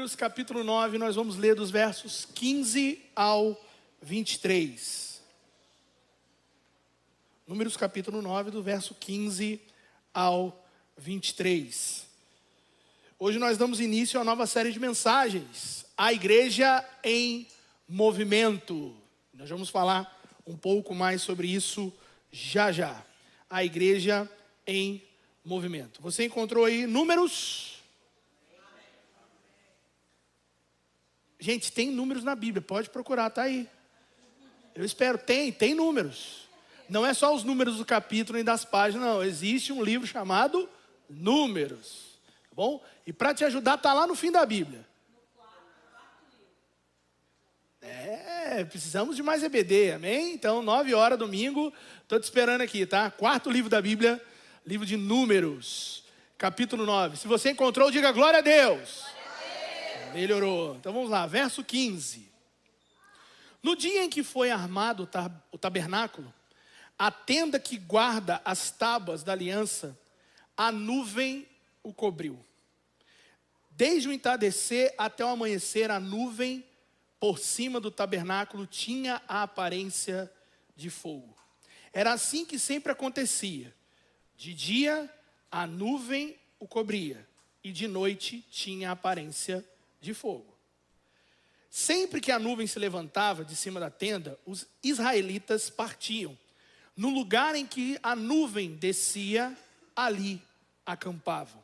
Números capítulo 9, nós vamos ler dos versos 15 ao 23. Números capítulo 9, do verso 15 ao 23. Hoje nós damos início a uma nova série de mensagens, a igreja em movimento. Nós vamos falar um pouco mais sobre isso já. A igreja em movimento. Você encontrou aí números? Gente, tem números na Bíblia, pode procurar, tá aí. Eu espero, tem números. Não é só os números do capítulo e das páginas, não. Existe um livro chamado Números, tá bom? E para te ajudar, tá lá no fim da Bíblia. Precisamos de mais EBD, amém? Então, 9 horas, domingo, estou te esperando aqui, tá? Quarto livro da Bíblia, livro de Números, capítulo 9. Se você encontrou, diga glória a Deus. Melhorou. Então vamos lá, verso 15. No dia em que foi armado o tabernáculo, a tenda que guarda as tábuas da aliança, a nuvem o cobriu. Desde o entardecer até o amanhecer, a nuvem por cima do tabernáculo tinha a aparência de fogo. Era assim que sempre acontecia. De dia, a nuvem o cobria, e de noite tinha a aparência de fogo. Sempre que a nuvem se levantava de cima da tenda, os israelitas partiam. No lugar em que a nuvem descia, ali acampavam.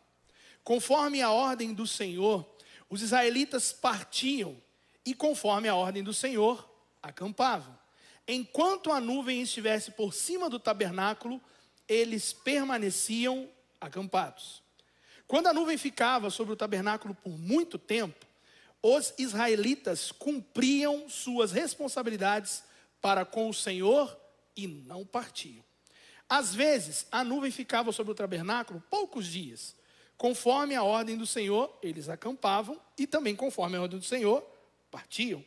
Conforme a ordem do Senhor, os israelitas partiam e conforme a ordem do Senhor, acampavam. Enquanto a nuvem estivesse por cima do tabernáculo, eles permaneciam acampados. Quando a nuvem ficava sobre o tabernáculo por muito tempo, os israelitas cumpriam suas responsabilidades para com o Senhor e não partiam. Às vezes, a nuvem ficava sobre o tabernáculo poucos dias. Conforme a ordem do Senhor, eles acampavam e também conforme a ordem do Senhor, partiam.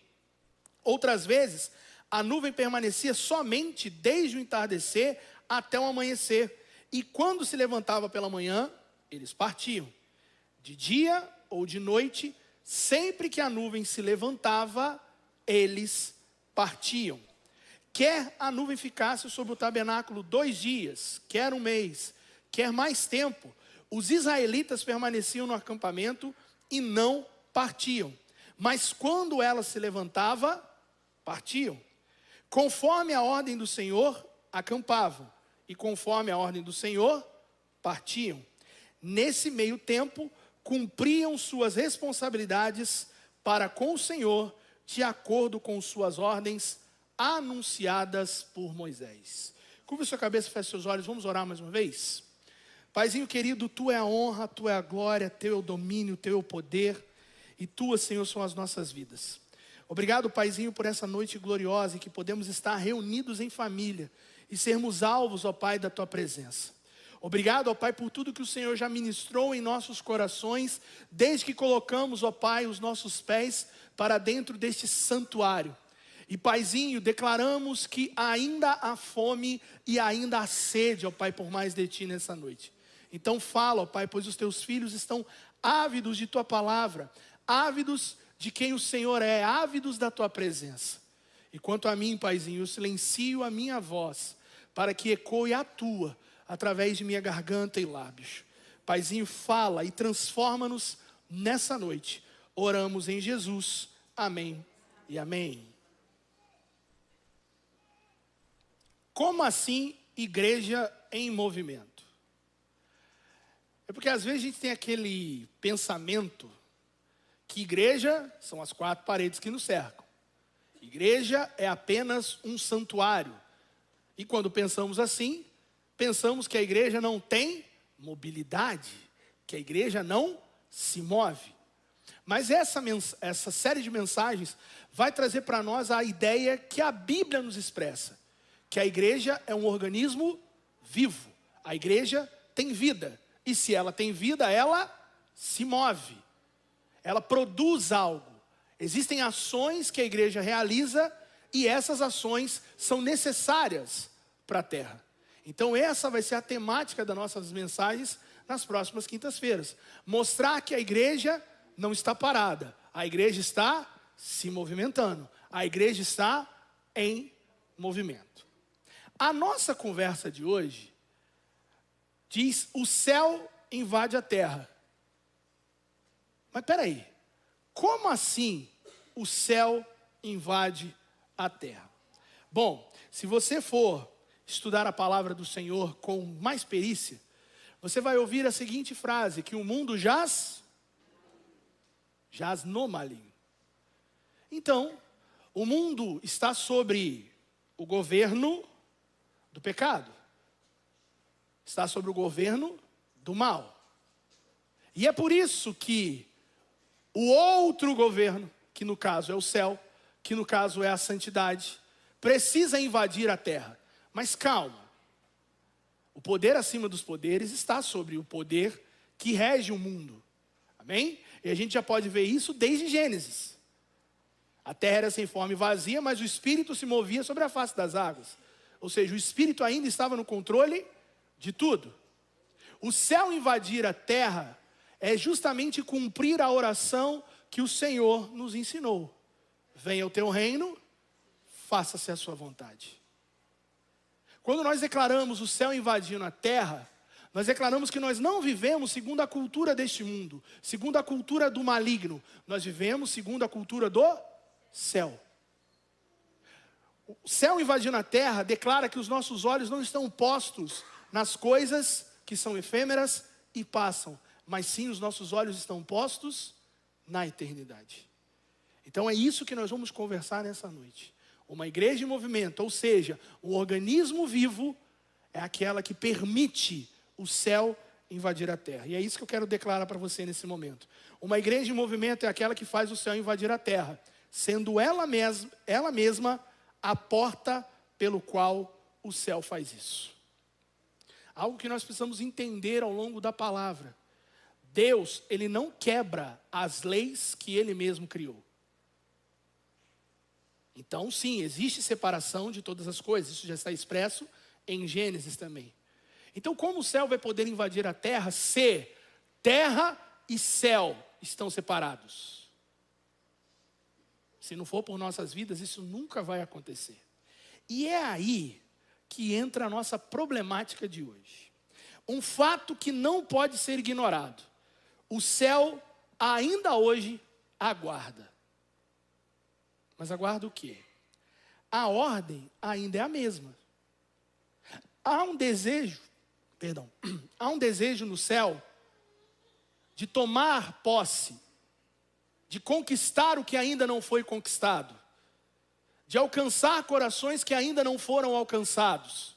Outras vezes, a nuvem permanecia somente desde o entardecer até o amanhecer. E quando se levantava pela manhã, eles partiam. De dia ou de noite, sempre que a nuvem se levantava, eles partiam. Quer a nuvem ficasse sobre o tabernáculo 2 dias, quer um mês, quer mais tempo, os israelitas permaneciam no acampamento e não partiam. Mas quando ela se levantava, partiam. Conforme a ordem do Senhor, acampavam. E conforme a ordem do Senhor, partiam. Nesse meio tempo, cumpriam suas responsabilidades para com o Senhor, de acordo com suas ordens anunciadas por Moisés. Curva sua cabeça, feche seus olhos, vamos orar mais uma vez? Paizinho querido, Tu é a honra, Tu é a glória, Teu é o domínio, Teu é o poder, e Tuas, Senhor, são as nossas vidas. Obrigado, Paizinho, por essa noite gloriosa em que podemos estar reunidos em família e sermos alvos, ó Pai, da Tua presença. Obrigado, ó Pai, por tudo que o Senhor já ministrou em nossos corações, desde que colocamos, ó Pai, os nossos pés para dentro deste santuário. E, Paizinho, declaramos que ainda há fome e ainda há sede, ó Pai, por mais de Ti nessa noite. Então fala, ó Pai, pois os Teus filhos estão ávidos de Tua palavra, ávidos de quem o Senhor é, ávidos da Tua presença. E quanto a mim, Paizinho, eu silencio a minha voz, para que ecoe a Tua, através de minha garganta e lábios. Paizinho, fala e transforma-nos nessa noite. Oramos em Jesus. Amém e amém. Como assim igreja em movimento? É porque às vezes a gente tem aquele pensamento que igreja são as 4 paredes que nos cercam. Igreja é apenas um santuário. E quando pensamos assim, pensamos que a igreja não tem mobilidade, que a igreja não se move. Mas essa série de mensagens vai trazer para nós a ideia que a Bíblia nos expressa, que a igreja é um organismo vivo. A igreja tem vida, e se ela tem vida, ela se move. Ela produz algo. Existem ações que a igreja realiza, e essas ações são necessárias para a terra. Então essa vai ser a temática das nossas mensagens nas próximas quintas-feiras. Mostrar que a igreja não está parada. A igreja está se movimentando. A igreja está em movimento. A nossa conversa de hoje diz: o céu invade a terra. Mas peraí, como assim o céu invade a terra? Bom, se você for estudar a palavra do Senhor com mais perícia, você vai ouvir a seguinte frase: que o mundo jaz no maligno. Então, o mundo está sobre o governo do pecado, está sobre o governo do mal. E é por isso que o outro governo, que no caso é o céu, que no caso é a santidade, precisa invadir a terra. Mas calma, o poder acima dos poderes está sobre o poder que rege o mundo. Amém? E a gente já pode ver isso desde Gênesis. A terra era sem forma e vazia, mas o Espírito se movia sobre a face das águas. Ou seja, o Espírito ainda estava no controle de tudo. O céu invadir a terra é justamente cumprir a oração que o Senhor nos ensinou. Venha o teu reino, faça-se a sua vontade. Quando nós declaramos o céu invadindo a terra, nós declaramos que nós não vivemos segundo a cultura deste mundo, segundo a cultura do maligno. Nós vivemos segundo a cultura do céu. O céu invadindo a terra declara que os nossos olhos não estão postos nas coisas que são efêmeras e passam, mas sim os nossos olhos estão postos na eternidade. Então é isso que nós vamos conversar nessa noite. Uma igreja em movimento, ou seja, um organismo vivo, é aquela que permite o céu invadir a terra. E é isso que eu quero declarar para você nesse momento. Uma igreja em movimento é aquela que faz o céu invadir a terra, sendo ela mesma a porta pelo qual o céu faz isso. Algo que nós precisamos entender ao longo da palavra. Deus, Ele não quebra as leis que Ele mesmo criou. Então sim, existe separação de todas as coisas. Isso já está expresso em Gênesis também. Então como o céu vai poder invadir a terra se terra e céu estão separados? Se não for por nossas vidas, isso nunca vai acontecer. E é aí que entra a nossa problemática de hoje. Um fato que não pode ser ignorado. O céu ainda hoje aguarda. Mas aguarda o quê? A ordem ainda é a mesma. Há um desejo no céu de tomar posse, de conquistar o que ainda não foi conquistado, de alcançar corações que ainda não foram alcançados.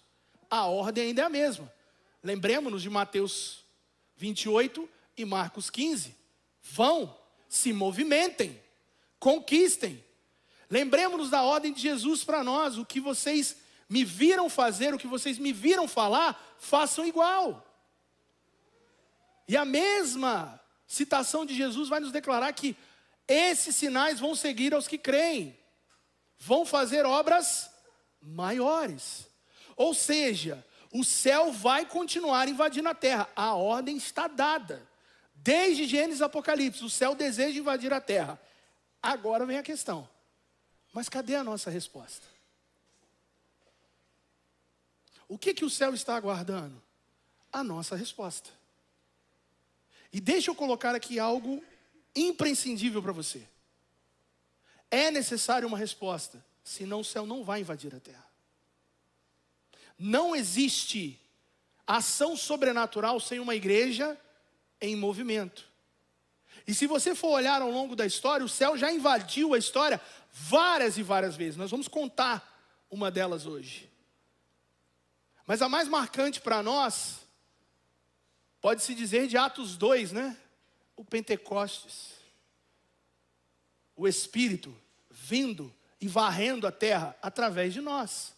A ordem ainda é a mesma. Lembremos-nos de Mateus 28 e Marcos 15. Vão, se movimentem, conquistem. Lembremos-nos da ordem de Jesus para nós: o que vocês me viram fazer, o que vocês me viram falar, façam igual. E a mesma citação de Jesus vai nos declarar que esses sinais vão seguir aos que creem, vão fazer obras maiores. Ou seja, o céu vai continuar invadindo a terra. A ordem está dada. Desde Gênesis e Apocalipse, o céu deseja invadir a terra. Agora vem a questão: mas cadê a nossa resposta? O que o céu está aguardando? A nossa resposta. E deixa eu colocar aqui algo imprescindível para você. É necessário uma resposta, senão o céu não vai invadir a terra. Não existe ação sobrenatural sem uma igreja em movimento. E se você for olhar ao longo da história, o céu já invadiu a história várias e várias vezes. Nós vamos contar uma delas hoje. Mas a mais marcante para nós, pode-se dizer de Atos 2, né? O Pentecostes. O Espírito vindo e varrendo a terra através de nós.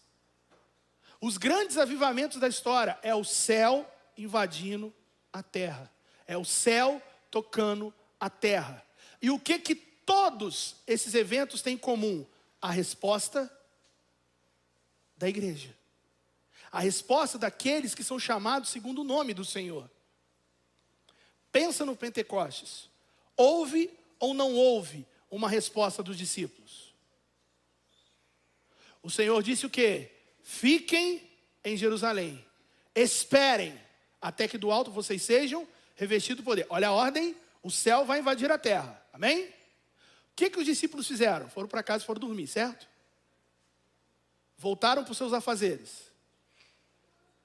Os grandes avivamentos da história é o céu invadindo a terra. É o céu tocando a terra. E o que todos esses eventos têm em comum? A resposta da igreja. A resposta daqueles que são chamados segundo o nome do Senhor. Pensa no Pentecostes. Houve ou não houve uma resposta dos discípulos? O Senhor disse o quê? Fiquem em Jerusalém, esperem até que do alto vocês sejam revestidos do poder. Olha a ordem, o céu vai invadir a terra, amém? O que os discípulos fizeram? Foram para casa e foram dormir, certo? Voltaram para os seus afazeres,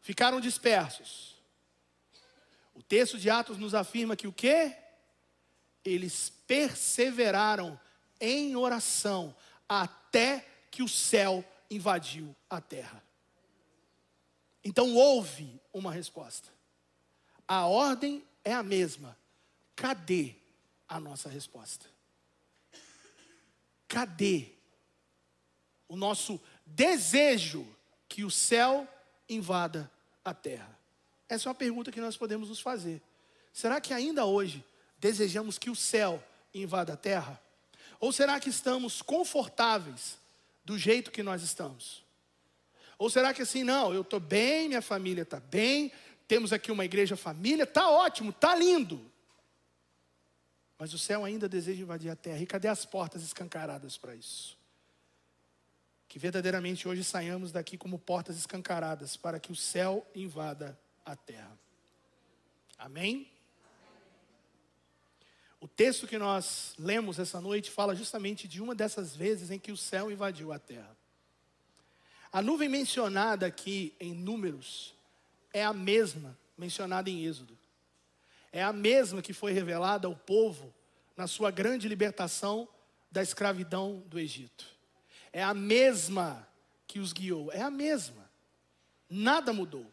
ficaram dispersos. O texto de Atos nos afirma que o quê? Eles perseveraram em oração até que o céu invadiu a terra. Então houve uma resposta. A ordem é a mesma. Cadê a nossa resposta? Cadê o nosso desejo que o céu invada a terra? Essa é uma pergunta que nós podemos nos fazer. Será que ainda hoje desejamos que o céu invada a terra? Ou será que estamos confortáveis do jeito que nós estamos? Ou será que assim, não, eu estou bem, minha família está bem, temos aqui uma igreja família, está ótimo, está lindo. Mas o céu ainda deseja invadir a terra. E cadê as portas escancaradas para isso? Que verdadeiramente hoje saiamos daqui como portas escancaradas para que o céu invada a terra. Amém? O texto que nós lemos essa noite fala justamente de uma dessas vezes em que o céu invadiu a terra. A nuvem mencionada aqui em Números é a mesma mencionada em Êxodo. É a mesma que foi revelada ao povo na sua grande libertação da escravidão do Egito. É a mesma que os guiou, é a mesma. Nada mudou.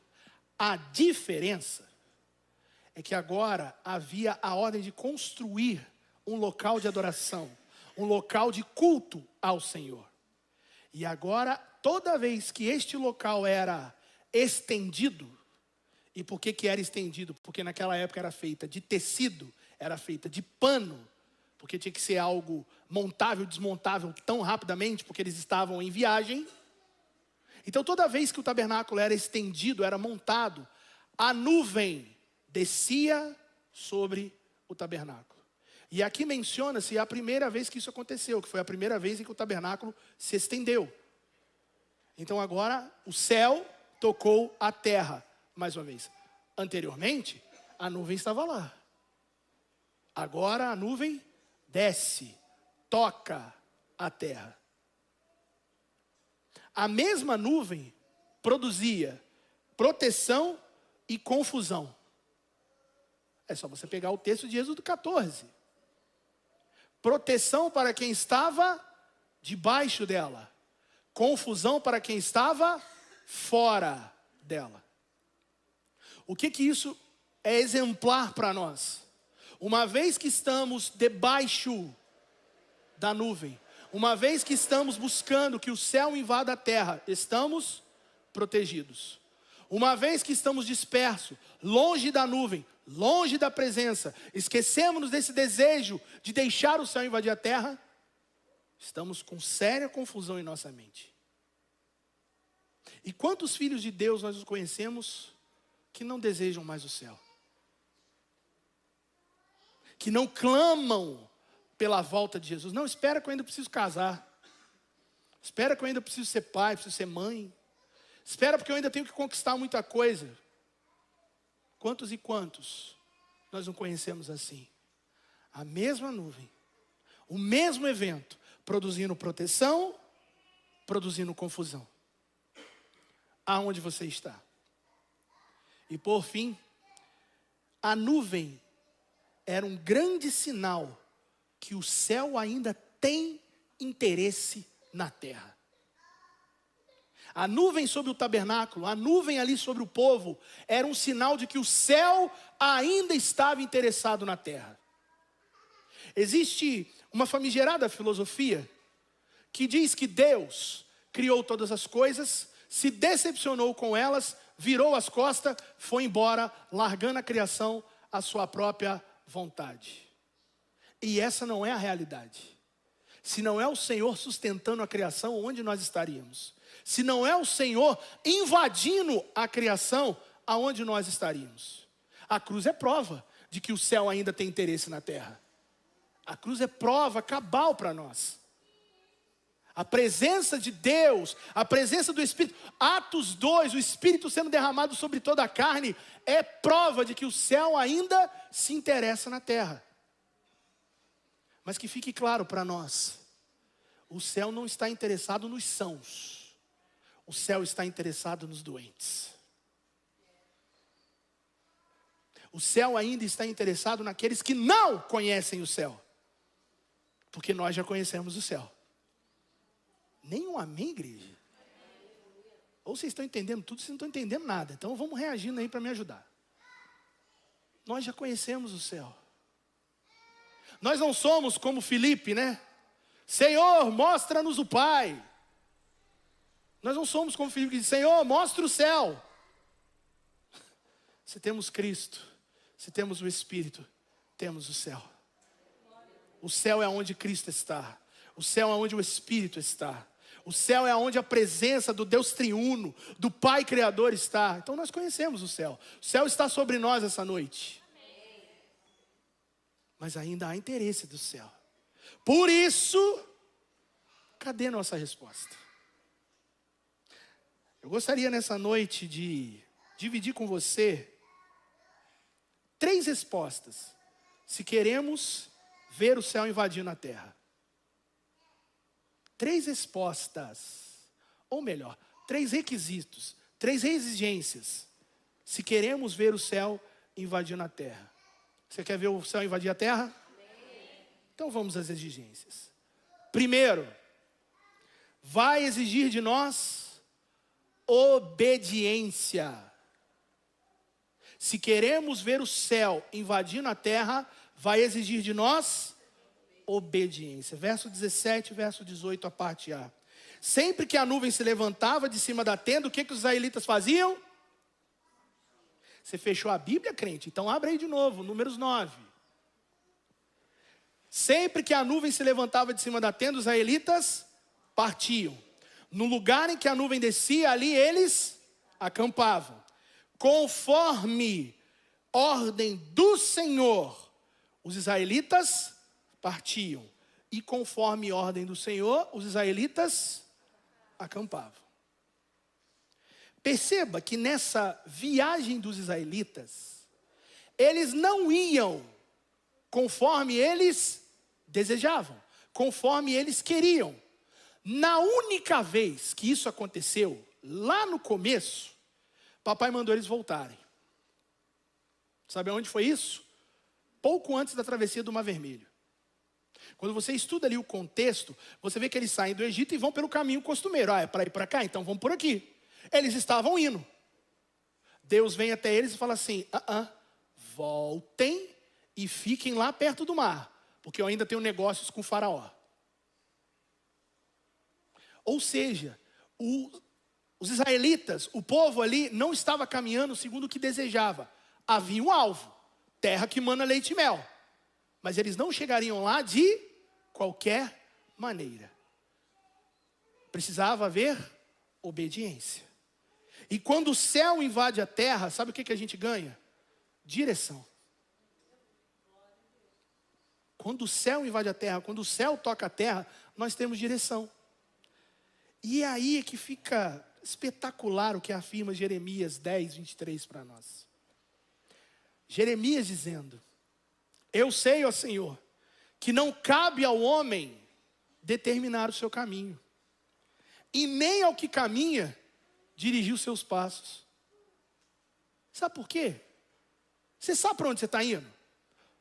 A diferença é que agora havia a ordem de construir um local de adoração, um local de culto ao Senhor. E agora, toda vez que este local era estendido, e por que era estendido? Porque naquela época era feita de tecido, era feita de pano, porque tinha que ser algo montável, desmontável tão rapidamente, porque eles estavam em viagem. Então toda vez que o tabernáculo era estendido, era montado, a nuvem descia sobre o tabernáculo. E aqui menciona-se a primeira vez que isso aconteceu, que foi a primeira vez em que o tabernáculo se estendeu. Então agora o céu tocou a terra, mais uma vez. Anteriormente, a nuvem estava lá. Agora a nuvem desce, toca a terra. A mesma nuvem produzia proteção e confusão. É só você pegar o texto de Êxodo 14. Proteção para quem estava debaixo dela. Confusão para quem estava fora dela. O que isso é exemplar para nós? Uma vez que estamos debaixo da nuvem, uma vez que estamos buscando que o céu invada a terra, estamos protegidos. Uma vez que estamos dispersos, longe da nuvem, longe da presença, esquecemos desse desejo de deixar o céu invadir a terra, estamos com séria confusão em nossa mente. E quantos filhos de Deus nós conhecemos que não desejam mais o céu? Que não clamam pela volta de Jesus. Não, espera que eu ainda preciso casar. Espera que eu ainda preciso ser pai, preciso ser mãe. Espera porque eu ainda tenho que conquistar muita coisa. Quantos e quantos nós não conhecemos assim? A mesma nuvem, o mesmo evento, produzindo proteção, produzindo confusão. Aonde você está? E por fim, a nuvem era um grande sinal que o céu ainda tem interesse na terra. A nuvem sobre o tabernáculo, a nuvem ali sobre o povo, era um sinal de que o céu ainda estava interessado na terra. Existe uma famigerada filosofia que diz que Deus criou todas as coisas, se decepcionou com elas, virou as costas, foi embora, largando a criação à sua própria vontade. E essa não é a realidade. Se não é o Senhor sustentando a criação, onde nós estaríamos? Se não é o Senhor invadindo a criação, aonde nós estaríamos? A cruz é prova de que o céu ainda tem interesse na terra. A cruz é prova cabal para nós. A presença de Deus, a presença do Espírito. Atos 2, o Espírito sendo derramado sobre toda a carne, é prova de que o céu ainda se interessa na terra. Mas que fique claro para nós, o céu não está interessado nos sãos. O céu está interessado nos doentes. O céu ainda está interessado naqueles que não conhecem o céu. Porque nós já conhecemos o céu. Nenhum amém, igreja? Ou vocês estão entendendo tudo, vocês não estão entendendo nada. Então vamos reagindo aí para me ajudar. Nós já conhecemos o céu. Nós não somos como Filipe, né? Senhor, mostra-nos o Pai. Nós não somos como Filipe que diz, Senhor, mostra o céu. Se temos Cristo, se temos o Espírito, temos o céu. O céu é onde Cristo está. O céu é onde o Espírito está. O céu é onde a presença do Deus triuno, do Pai Criador está. Então nós conhecemos o céu. O céu está sobre nós essa noite. Mas ainda há interesse do céu. Por isso, cadê nossa resposta? Eu gostaria nessa noite de dividir com você 3 respostas. Se queremos ver o céu invadindo a terra. 3 respostas, ou melhor, 3 requisitos, 3 exigências, se queremos ver o céu invadindo a terra. Você quer ver o céu invadir a terra? Então vamos às exigências. Primeiro, vai exigir de nós obediência. Se queremos ver o céu invadindo a terra, vai exigir de nós obediência. Verso 17, verso 18, a parte A. Sempre que a nuvem se levantava de cima da tenda, o que os israelitas faziam? Você fechou a Bíblia, crente? Então abre aí de novo, Números 9. Sempre que a nuvem se levantava de cima da tenda, os israelitas partiam. No lugar em que a nuvem descia, ali eles acampavam. Conforme ordem do Senhor, os israelitas partiam. E conforme ordem do Senhor, os israelitas acampavam. Perceba que nessa viagem dos israelitas, eles não iam conforme eles desejavam, conforme eles queriam. Na única vez que isso aconteceu, lá no começo, papai mandou eles voltarem. Sabe aonde foi isso? Pouco antes da travessia do Mar Vermelho. Quando você estuda ali o contexto, você vê que eles saem do Egito e vão pelo caminho costumeiro. É para ir para cá? Então vamos por aqui. Eles estavam indo. Deus vem até eles e fala assim, voltem e fiquem lá perto do mar, porque eu ainda tenho negócios com o faraó. Ou seja, os israelitas, o povo ali, não estava caminhando segundo o que desejava. Havia um alvo, terra que mana leite e mel. Mas eles não chegariam lá de qualquer maneira. Precisava haver obediência. E quando o céu invade a terra, sabe o que a gente ganha? Direção. Quando o céu invade a terra, quando o céu toca a terra, nós temos direção. E é aí que fica espetacular o que afirma Jeremias 10, 23 para nós. Jeremias dizendo, eu sei, ó Senhor, que não cabe ao homem determinar o seu caminho, e nem ao que caminha dirigir os seus passos. Sabe por quê? Você sabe para onde você está indo?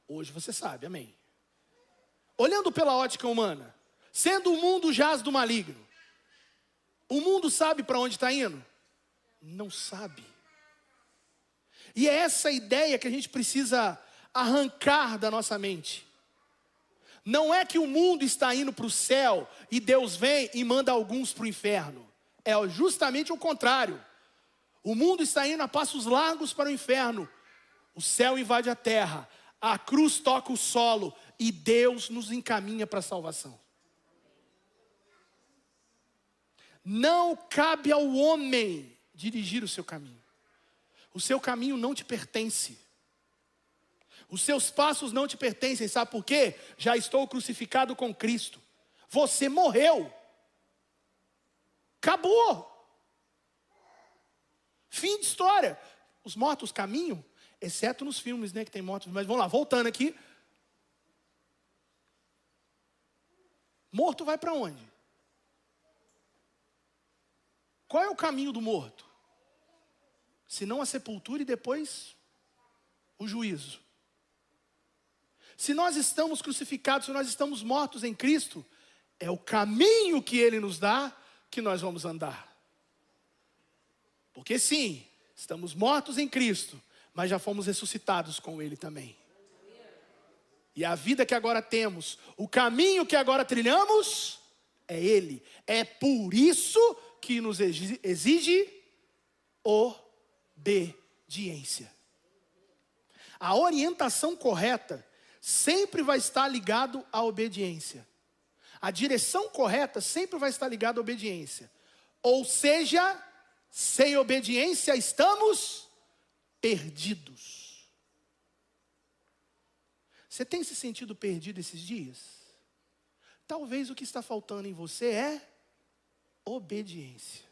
Hoje você sabe, amém. Olhando pela ótica humana, sendo o mundo jaz do maligno, o mundo sabe para onde está indo? Não sabe. E é essa ideia que a gente precisa arrancar da nossa mente. Não é que o mundo está indo para o céu e Deus vem e manda alguns para o inferno. É justamente o contrário. O mundo está indo a passos largos para o inferno. O céu invade a terra, a cruz toca o solo e Deus nos encaminha para a salvação. Não cabe ao homem dirigir o seu caminho. O seu caminho não te pertence. Os seus passos não te pertencem, sabe por quê? Já estou crucificado com Cristo. Você morreu. Acabou. Fim de história. Os mortos caminham, exceto nos filmes, né, que tem mortos. Mas vamos lá, voltando aqui. Morto vai para onde? Qual é o caminho do morto? Senão a sepultura e depois o juízo. Se nós estamos crucificados, se nós estamos mortos em Cristo, é o caminho que Ele nos dá que nós vamos andar. Porque sim, estamos mortos em Cristo, mas já fomos ressuscitados com Ele também. E a vida que agora temos, o caminho que agora trilhamos, é Ele. É por isso que nos exige obediência. A orientação correta sempre vai estar ligado à obediência. A direção correta sempre vai estar ligada à obediência. Ou seja, sem obediência estamos perdidos. Você tem se sentido perdido esses dias? Talvez o que está faltando em você é obediência.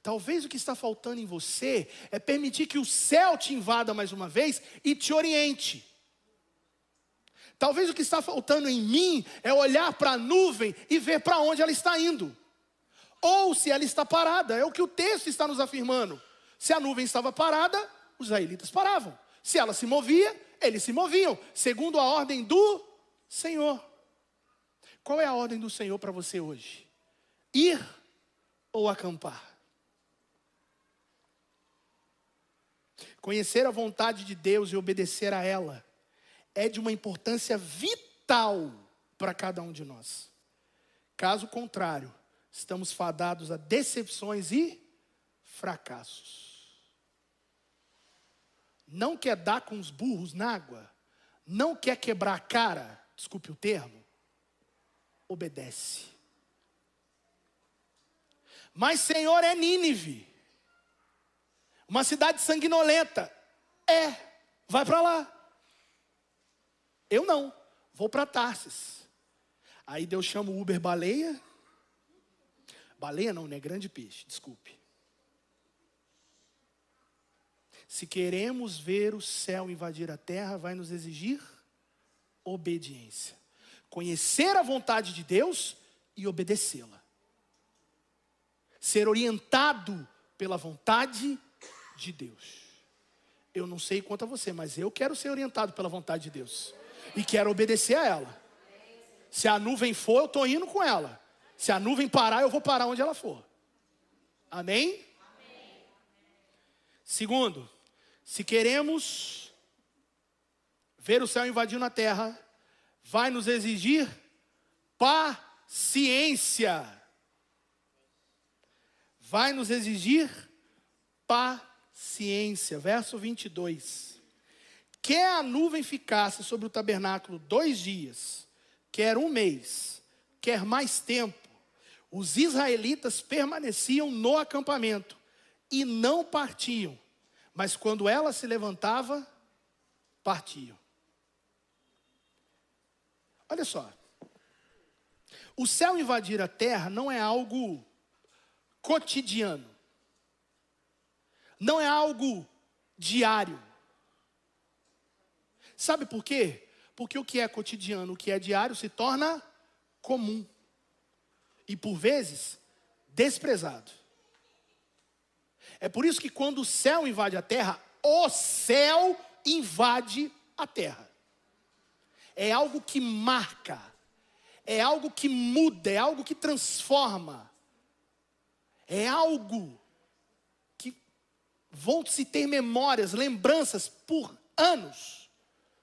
Talvez o que está faltando em você é permitir que o céu te invada mais uma vez e te oriente. Talvez o que está faltando em mim é olhar para a nuvem e ver para onde ela está indo. Ou se ela está parada, é o que o texto está nos afirmando. Se a nuvem estava parada, os israelitas paravam. Se ela se movia, eles se moviam, segundo a ordem do Senhor. Qual é a ordem do Senhor para você hoje? Ir ou acampar? Conhecer a vontade de Deus e obedecer a ela é de uma importância vital para cada um de nós. Caso contrário, estamos fadados a decepções e fracassos. Não quer dar com os burros na água? Não quer quebrar a cara? Desculpe o termo. Obedece. Mas Senhor, é Nínive, uma cidade sanguinolenta. Vai para lá. Eu não, vou para Tarsis. Aí Deus chama o Uber baleia. Baleia não, né? Grande peixe, desculpe. Se queremos ver o céu invadir a terra, vai nos exigir obediência. Conhecer a vontade de Deus e obedecê-la. Ser orientado pela vontade de Deus. Eu não sei quanto a você, mas eu quero ser orientado pela vontade de Deus. E quero obedecer a ela. Se a nuvem for, eu estou indo com ela. Se a nuvem parar, eu vou parar onde ela for. Amém? Segundo, se queremos ver o céu invadindo a terra, vai nos exigir paciência. Vai nos exigir paciência. Verso 22. Quer a nuvem ficasse sobre o tabernáculo 2 dias, quer 1 mês, quer mais tempo, os israelitas permaneciam no acampamento e não partiam. Mas quando ela se levantava, partiam. Olha só. O céu invadir a terra não é algo cotidiano. Não é algo diário. Sabe por quê? Porque o que é cotidiano, o que é diário, se torna comum. E por vezes, desprezado. É por isso que quando o céu invade a terra, o céu invade a terra. É algo que marca, é algo que muda, é algo que transforma. É algo que vão se ter memórias, lembranças por anos,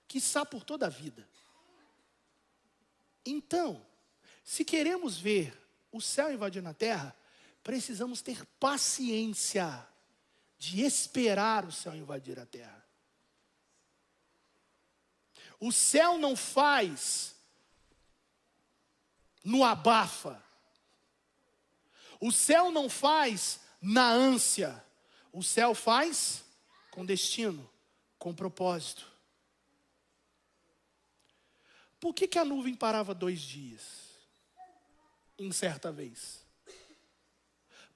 quiçá por toda a vida. Então, se queremos ver o céu invadindo a terra, precisamos ter paciência de esperar o céu invadir a terra. O céu não faz no abafa. O céu não faz na ânsia. O céu faz com destino, com propósito. Por que a nuvem parava 2 dias, em certa vez?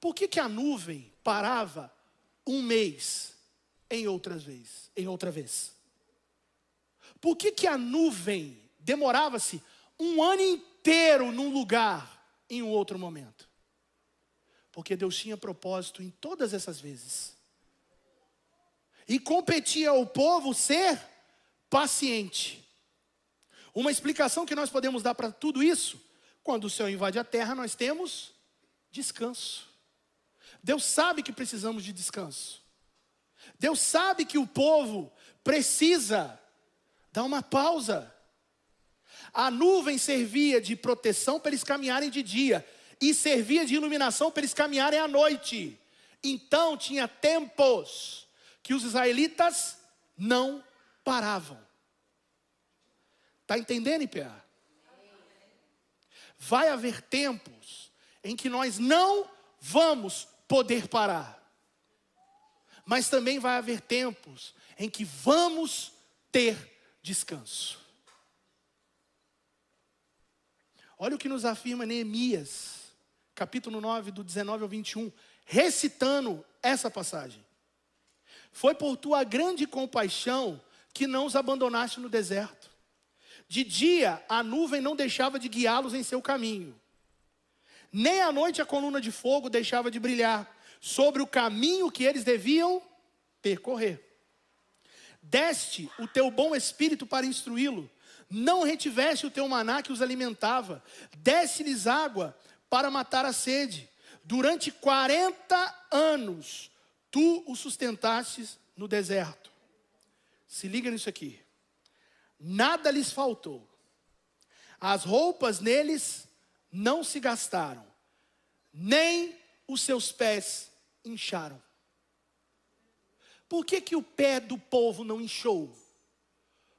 Por que a nuvem parava 1 mês, em outra vez? Por que a nuvem demorava-se 1 ano inteiro num lugar, em um outro momento? Porque Deus tinha propósito em todas essas vezes. E competia ao povo ser paciente. Uma explicação que nós podemos dar para tudo isso: quando o céu invade a terra, nós temos descanso. Deus sabe que precisamos de descanso. Deus sabe que o povo precisa dar uma pausa. A nuvem servia de proteção para eles caminharem de dia, e servia de iluminação para eles caminharem à noite. Então tinha tempos que os israelitas não paravam. Está entendendo, IPA? Vai haver tempos em que nós não vamos poder parar. Mas também vai haver tempos em que vamos ter descanso. Olha o que nos afirma Neemias, capítulo 9, do 19 ao 21, recitando essa passagem. Foi por tua grande compaixão que não os abandonaste no deserto. De dia a nuvem não deixava de guiá-los em seu caminho. Nem à noite a coluna de fogo deixava de brilhar sobre o caminho que eles deviam percorrer. Deste o teu bom espírito para instruí-lo. Não retiveste o teu maná que os alimentava. Deste-lhes água para matar a sede. Durante 40 anos tu o sustentastes no deserto. Se liga nisso aqui. Nada lhes faltou. As roupas neles não se gastaram, nem os seus pés incharam. Por que o pé do povo não inchou?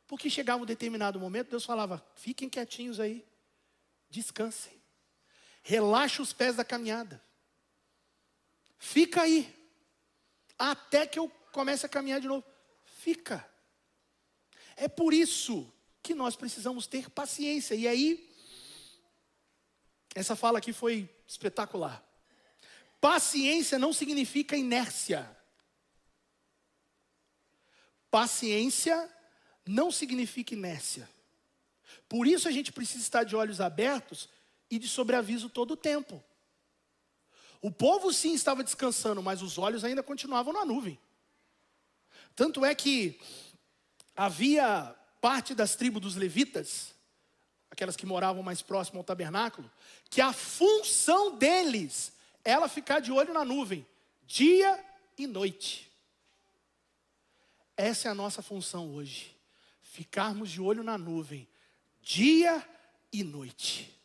Porque chegava um determinado momento, Deus falava: fiquem quietinhos aí, descansem, relaxa os pés da caminhada, fica aí, até que eu comece a caminhar de novo. Fica. É por isso que nós precisamos ter paciência. E aí, essa fala aqui foi espetacular. Paciência não significa inércia. Paciência não significa inércia. Por isso a gente precisa estar de olhos abertos e de sobreaviso todo o tempo. O povo sim estava descansando, mas os olhos ainda continuavam na nuvem. Tanto é que havia parte das tribos dos levitas, aquelas que moravam mais próximo ao tabernáculo, que a função deles era ficar de olho na nuvem, dia e noite. Essa é a nossa função hoje, ficarmos de olho na nuvem, dia e noite.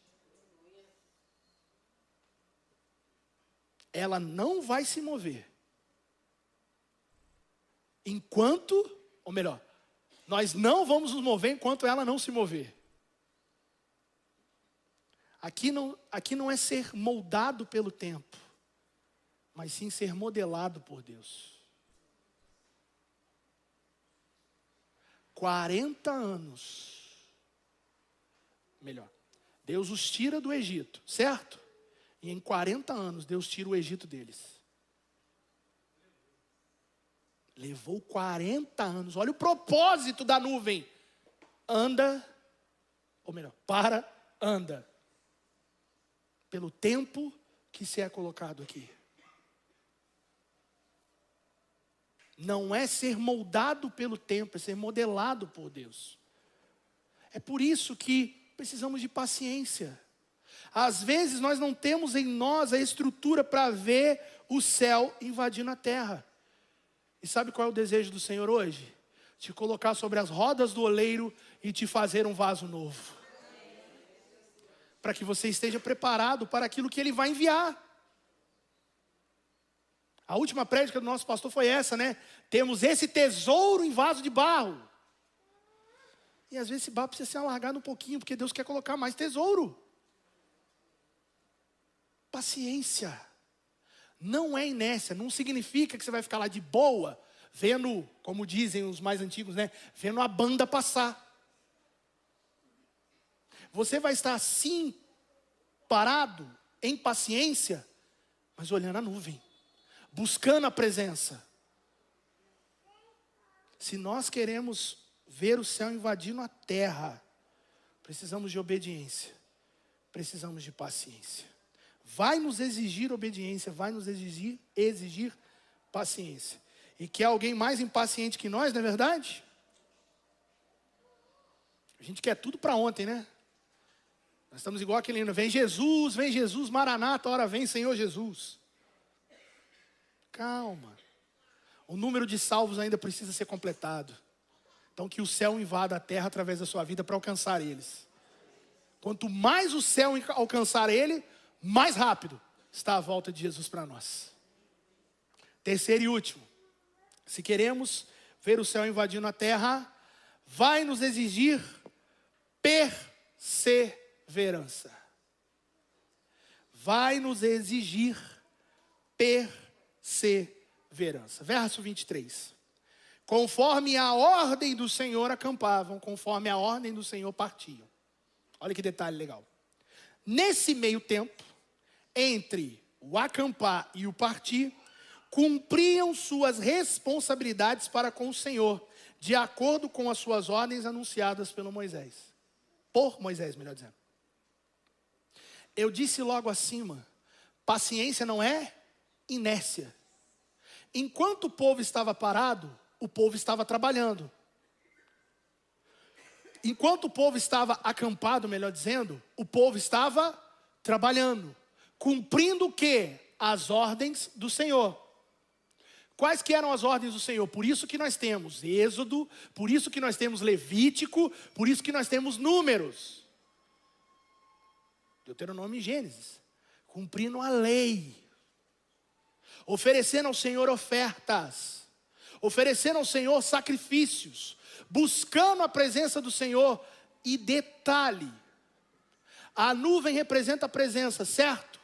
Ela não vai se mover enquanto, ou melhor, nós não vamos nos mover enquanto ela não se mover. Aqui não é ser moldado pelo tempo, mas sim ser modelado por Deus. 40 anos. Melhor, Deus os tira do Egito, certo? E em 40 anos Deus tira o Egito deles. Levou 40 anos. Olha o propósito da nuvem. Anda, ou melhor, para, anda. Pelo tempo que se é colocado aqui. Não é ser moldado pelo tempo, é ser modelado por Deus. É por isso que precisamos de paciência. Às vezes nós não temos em nós a estrutura para ver o céu invadindo a terra. E sabe qual é o desejo do Senhor hoje? Te colocar sobre as rodas do oleiro e te fazer um vaso novo. Para que você esteja preparado para aquilo que Ele vai enviar. A última prédica do nosso pastor foi essa, né? Temos esse tesouro em vaso de barro. E às vezes esse barro precisa ser alargado um pouquinho, porque Deus quer colocar mais tesouro. Paciência. Não é inércia, não significa que você vai ficar lá de boa, vendo, como dizem os mais antigos, né? Vendo a banda passar. Você vai estar assim, parado, em paciência, mas olhando a nuvem, buscando a presença. Se nós queremos ver o céu invadindo a terra, precisamos de obediência, precisamos de paciência. Vai nos exigir obediência, vai nos exigir paciência. E quer alguém mais impaciente que nós, não é verdade? A gente quer tudo para ontem, né? Nós estamos igual aquele hino, vem Jesus, Maranata, ora vem Senhor Jesus. Calma. O número de salvos ainda precisa ser completado. Então que o céu invada a terra através da sua vida para alcançar eles. Quanto mais o céu alcançar ele, mais rápido está a volta de Jesus para nós. Terceiro e último. Se queremos ver o céu invadindo a terra, vai nos exigir perseverança. Vai nos exigir perseverança. Verso 23. Conforme a ordem do Senhor acampavam, conforme a ordem do Senhor partiam. Olha que detalhe legal. Nesse meio tempo, entre o acampar e o partir, cumpriam suas responsabilidades para com o Senhor, de acordo com as suas ordens anunciadas por Moisés, melhor dizendo. Eu disse logo acima, paciência não é inércia. Enquanto o povo estava parado, o povo estava trabalhando. Enquanto o povo estava acampado, melhor dizendo, o povo estava trabalhando. Cumprindo o quê? As ordens do Senhor. Quais que eram as ordens do Senhor? Por isso que nós temos Êxodo, por isso que nós temos Levítico, por isso que nós temos Números. Deuteronômio e Gênesis. Cumprindo a lei. Oferecendo ao Senhor ofertas. Oferecendo ao Senhor sacrifícios. Buscando a presença do Senhor. E detalhe, a nuvem representa a presença, certo?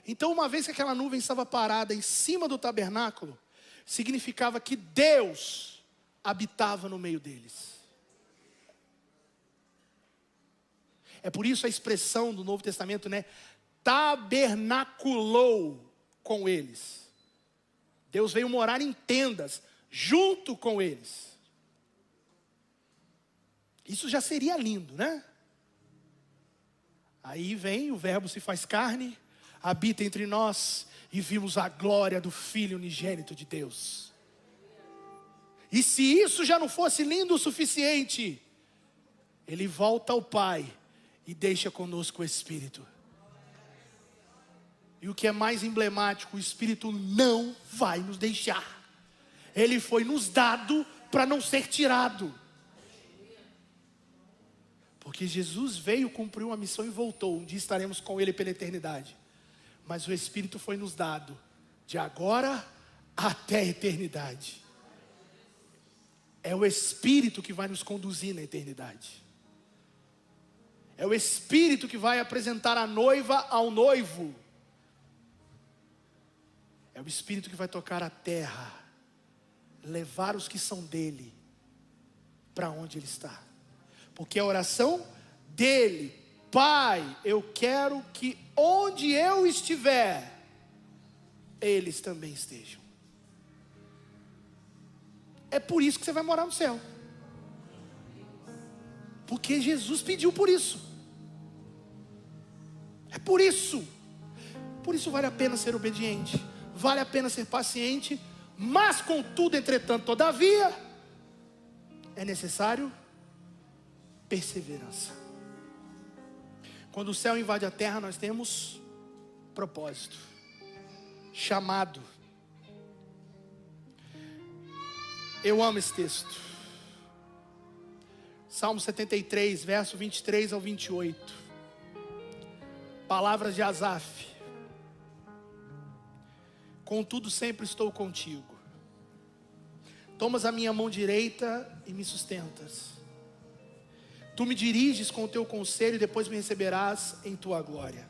Então, uma vez que aquela nuvem estava parada em cima do tabernáculo, significava que Deus habitava no meio deles. É por isso a expressão do Novo Testamento, né? Tabernaculou com eles. Deus veio morar em tendas, junto com eles. Isso já seria lindo, né? Aí vem, o verbo se faz carne, habita entre nós e vimos a glória do Filho unigênito de Deus. E se isso já não fosse lindo o suficiente, Ele volta ao Pai e deixa conosco o Espírito. E o que é mais emblemático, o Espírito não vai nos deixar. Ele foi nos dado para não ser tirado. Porque Jesus veio, cumpriu uma missão e voltou. Um dia estaremos com Ele pela eternidade. Mas o Espírito foi nos dado de agora até a eternidade. É o Espírito que vai nos conduzir na eternidade. É o Espírito que vai apresentar a noiva ao noivo. É o Espírito que vai tocar a terra, levar os que são dele para onde ele está. Porque a oração dele, Pai, eu quero que onde eu estiver, eles também estejam. É por isso que você vai morar no céu. Porque Jesus pediu por isso. É por isso. Por isso vale a pena ser obediente. Vale a pena ser paciente. Mas contudo, entretanto, todavia, é necessário perseverança. Quando o céu invade a terra, nós temos propósito, chamado. Eu amo esse texto. Salmo 73, verso 23 ao 28. Palavras de Asaf. Contudo sempre estou contigo. Tomas a minha mão direita e me sustentas. Tu me diriges com o teu conselho e depois me receberás em tua glória.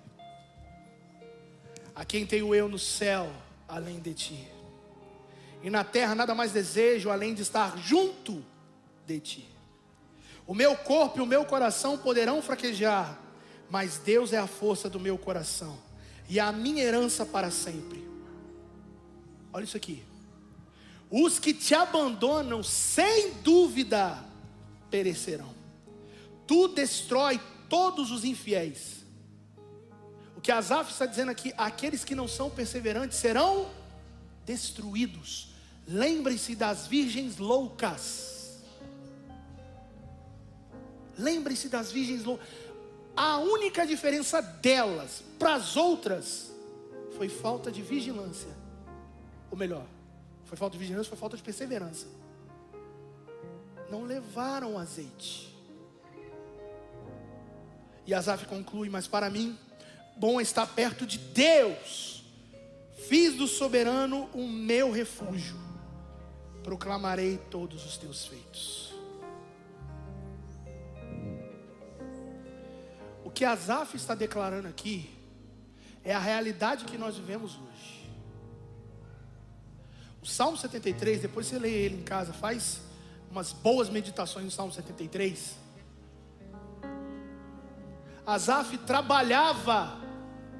A quem tenho eu no céu, além de ti? e na terra nada mais desejo além de estar junto de ti. O meu corpo e o meu coração poderão fraquejar, mas Deus é a força do meu coração e a minha herança para sempre. Olha isso aqui. Os que te abandonam, sem dúvida, perecerão. Tu destrói todos os infiéis. O que Asaf está dizendo aqui, aqueles que não são perseverantes serão destruídos. Lembre-se das virgens loucas. Lembre-se das virgens loucas. A única diferença delas para as outras foi falta de vigilância. Ou melhor, foi falta de vigilância, foi falta de perseverança. Não levaram o azeite. E Asaf conclui, mas para mim, bom é estar perto de Deus. Fiz do soberano o meu refúgio. Proclamarei todos os teus feitos. O que Asaf está declarando aqui é a realidade que nós vivemos hoje. O Salmo 73, depois você lê ele em casa, faz umas boas meditações no Salmo 73. Asaf trabalhava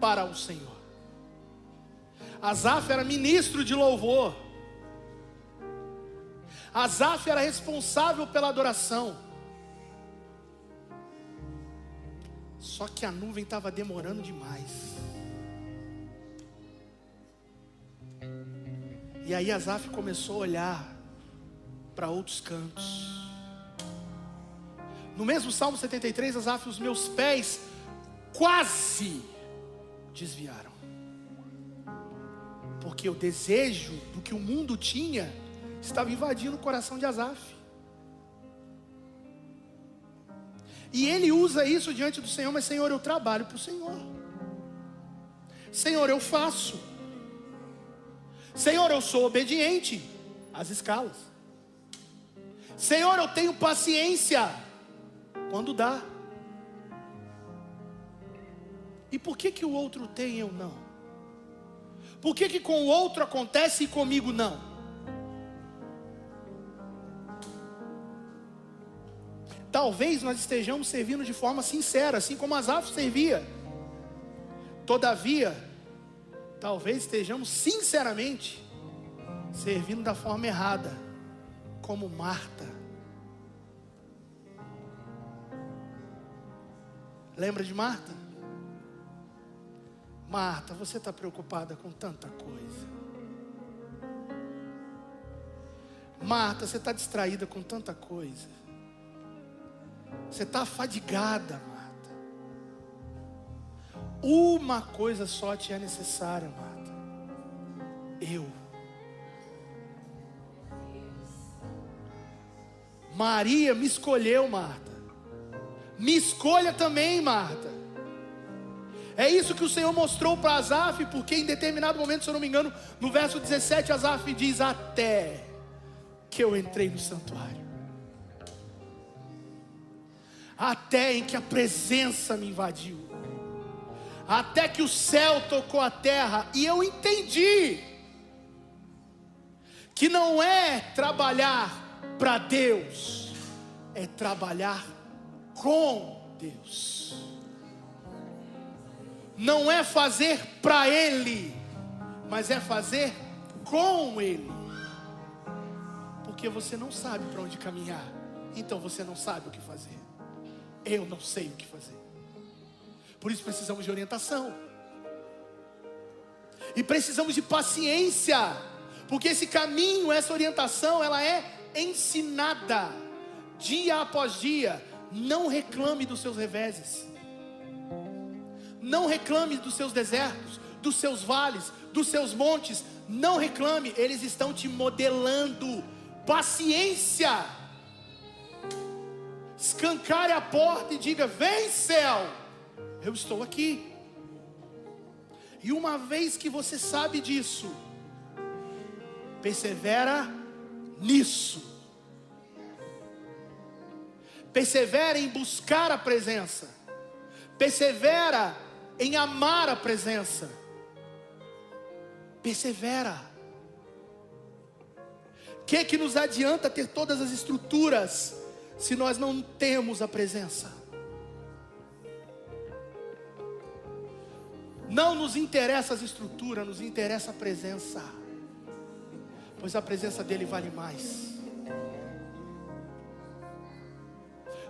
para o Senhor. Asaf era ministro de louvor. Asaf era responsável pela adoração. Só que a nuvem estava demorando demais. E aí Asaf começou a olhar para outros cantos. No mesmo Salmo 73, Asaf, os meus pés quase desviaram. Porque o desejo do que o mundo tinha estava invadindo o coração de Asaf. E ele usa isso diante do Senhor, mas Senhor, eu trabalho para o Senhor. Senhor, eu faço. Senhor, eu sou obediente às escalas. Senhor, eu tenho paciência quando dá. E por que o outro tem e eu não? Por que com o outro acontece e comigo não? Talvez nós estejamos servindo de forma sincera, assim como Asaf servia. Todavia, talvez estejamos sinceramente servindo da forma errada, como Marta. Lembra de Marta? Marta, você está preocupada com tanta coisa. Marta, você está distraída com tanta coisa. Você está afadigada, Marta. Uma coisa só te é necessária, Marta. Eu. Maria me escolheu, Marta. Me escolha também, Marta. É isso que o Senhor mostrou para Asaf, porque em determinado momento, se eu não me engano, no verso 17, Asaf diz: até que eu entrei no santuário. Até em que a presença me invadiu. Até que o céu tocou a terra. E eu entendi que não é trabalhar para Deus, é trabalhar com Deus. Não é fazer para Ele, mas é fazer com Ele. Porque você não sabe para onde caminhar, então você não sabe o que fazer. Eu não sei o que fazer. Por isso precisamos de orientação. E precisamos de paciência. Porque esse caminho, essa orientação, ela é ensinada dia após dia. Não reclame dos seus reveses. Não reclame dos seus desertos, dos seus vales, dos seus montes. Não reclame, eles estão te modelando. Paciência. Escancare a porta e diga: vem, céu, eu estou aqui. E uma vez que você sabe disso, persevera nisso. Persevera em buscar a presença. Persevera em amar a presença. Persevera. Que nos adianta ter todas as estruturas se nós não temos a presença? Não nos interessa as estruturas, nos interessa a presença, pois a presença dele vale mais.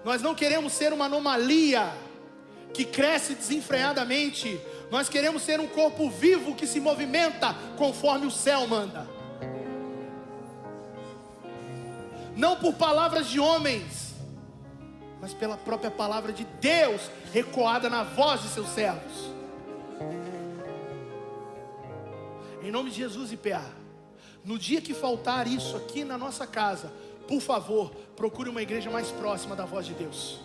Nós não queremos ser uma anomalia que cresce desenfreadamente. Nós queremos ser um corpo vivo que se movimenta conforme o céu manda. Não por palavras de homens, mas pela própria palavra de Deus, ecoada na voz de seus servos. Em nome de Jesus, IPA, no dia que faltar isso aqui na nossa casa, por favor, procure uma igreja mais próxima da voz de Deus.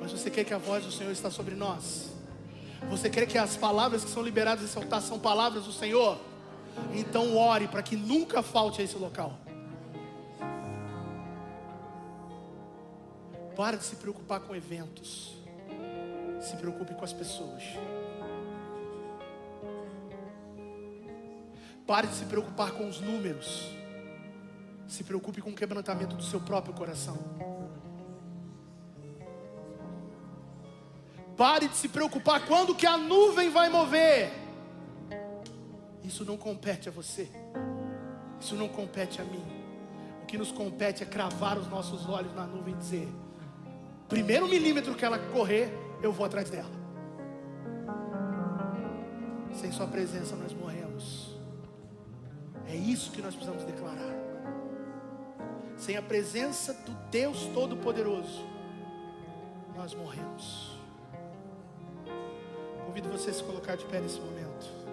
Mas você quer que a voz do Senhor está sobre nós? Você quer que as palavras que são liberadas nesse altar são palavras do Senhor? Então ore para que nunca falte a esse local. Pare de se preocupar com eventos. Se preocupe com as pessoas. Pare de se preocupar com os números. Se preocupe com o quebrantamento do seu próprio coração. Pare de se preocupar quando que a nuvem vai mover. Isso não compete a você. Isso não compete a mim. O que nos compete é cravar os nossos olhos na nuvem e dizer: primeiro milímetro que ela correr, eu vou atrás dela. Sem sua presença nós morremos. É isso que nós precisamos declarar. Sem a presença do Deus Todo-Poderoso, nós morremos. Convido você a se colocar de pé nesse momento.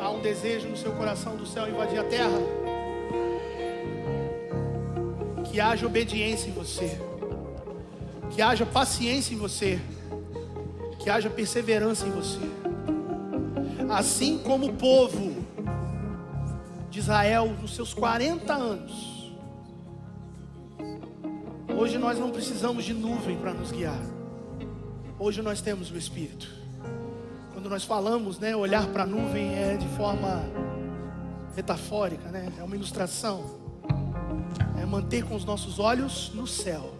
Há um desejo no seu coração do céu invadir a terra. Que haja obediência em você. Que haja paciência em você. Que haja perseverança em você. Assim como o povo de Israel nos seus 40 anos. Hoje nós não precisamos de nuvem para nos guiar. Hoje nós temos o Espírito. Quando nós falamos, olhar para a nuvem é de forma metafórica, é uma ilustração. É manter com os nossos olhos no céu.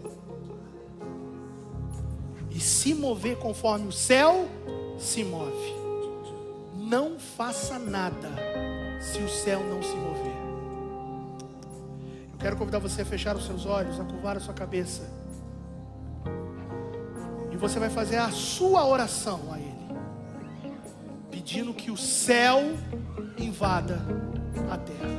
E se mover conforme o céu se move. Não faça nada se o céu não se mover. Eu quero convidar você a fechar os seus olhos, a curvar a sua cabeça. E você vai fazer a sua oração a Ele, pedindo que o céu invada a terra.